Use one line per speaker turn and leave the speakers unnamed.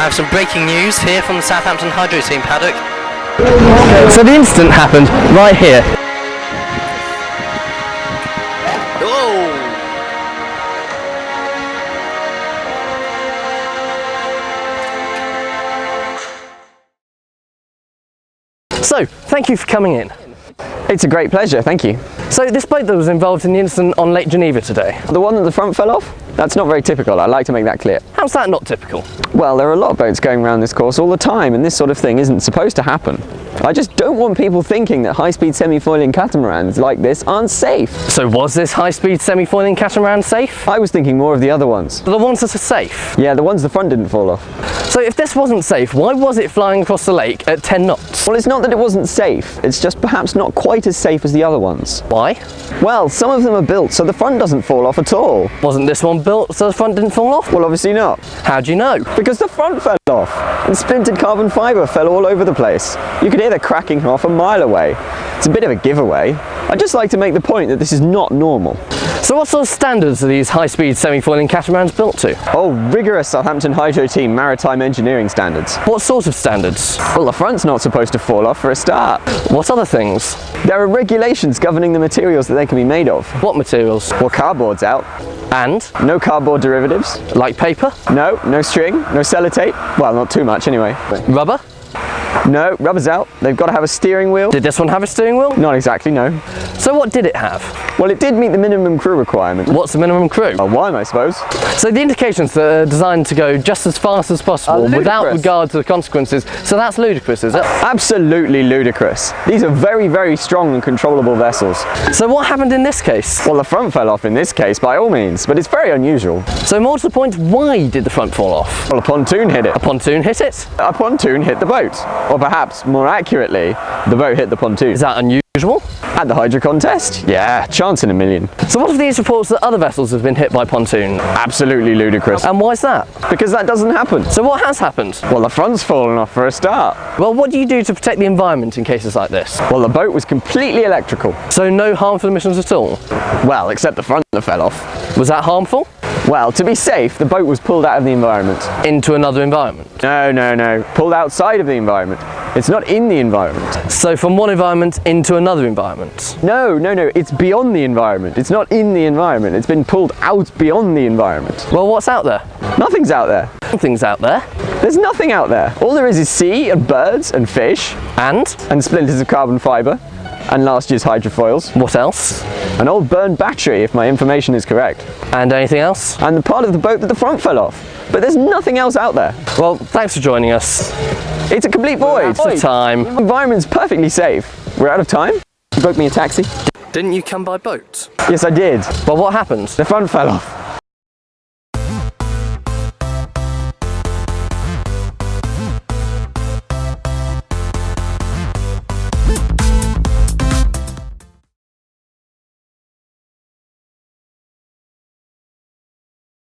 I have some breaking news here from the Southampton Hydro team paddock.
So the incident happened right here. So, thank you for coming in.
It's a great pleasure, thank you.
So, this boat that was involved in the incident on Lake Geneva today?
The one at the front fell off? That's not very typical, I'd like to make that clear.
How's that not typical?
Well, there are a lot of boats going around this course all the time, and this sort of thing isn't supposed to happen. I just don't want people thinking that high-speed semi-foiling catamarans like this aren't safe.
So was this high-speed semi-foiling catamaran safe?
I was thinking more of the other ones.
The ones that are safe?
Yeah, the ones the front didn't fall off.
So if this wasn't safe, why was it flying across the lake at 10 knots?
Well, it's not that it wasn't safe, it's just perhaps not quite as safe as the other ones.
Why?
Well, some of them are built so the front doesn't fall off at all.
Wasn't this one built so the front didn't fall off?
Well, obviously not.
How do you know?
Because the front fell off, and splintered carbon fibre fell all over the place. You could hear the cracking off a mile away. It's a bit of a giveaway. I'd just like to make the point that this is not normal.
So what sort of standards are these high-speed semi-foiling catamarans built to?
Oh, rigorous Southampton Hydro team maritime engineering standards.
What sort of standards?
Well, the front's not supposed to fall off for a start.
What other things?
There are regulations governing the materials that they can be made of.
What materials?
Well, cardboard's out.
And?
No cardboard derivatives.
Like paper?
No string, no sellotape. Well, not too much anyway.
Rubber?
No, rubber's out. They've got to have a steering wheel.
Did this one have a steering wheel?
Not exactly, no.
So what did it have?
Well, it did meet the minimum crew requirement.
What's the minimum crew?
A one, I suppose.
So the indications that are designed to go just as fast as possible without regard to the consequences, so that's ludicrous, is it?
Absolutely ludicrous. These are very, very strong and controllable vessels.
So what happened in this case?
Well, the front fell off in this case, by all means, but it's very unusual.
So more to the point, why did the front fall off?
Well, a pontoon hit it.
A pontoon hit it?
A pontoon hit the boat. Or perhaps, more accurately, the boat hit the pontoon.
Is that unusual?
At the hydro contest? Yeah, chance in a million.
So what of these reports that other vessels have been hit by pontoon?
Absolutely ludicrous.
And why is that?
Because that doesn't happen.
So what has happened?
Well, the front's fallen off for a start.
Well, what do you do to protect the environment in cases like this?
Well, the boat was completely electrical.
So no harmful emissions at all?
Well, except the front that fell off.
Was that harmful?
Well, to be safe, the boat was pulled out of the environment.
Into another environment?
No. Pulled outside of the environment. It's not in the environment.
So from one environment into another environment?
No. It's beyond the environment. It's not in the environment. It's been pulled out beyond the environment.
Well, what's out there?
Nothing's out there.
Nothing's out there.
There's nothing out there. All there is sea and birds and fish.
And
splinters of carbon fibre. And last year's hydrofoils.
What else?
An old burned battery, if my information is correct.
And anything else?
And the part of the boat that the front fell off. But there's nothing else out there.
Well, thanks for joining us.
It's a complete void.
It's time.
The environment's perfectly safe. We're out of time. You booked me a taxi?
Didn't you come by boat?
Yes, I did.
Well, what happened?
The front fell off.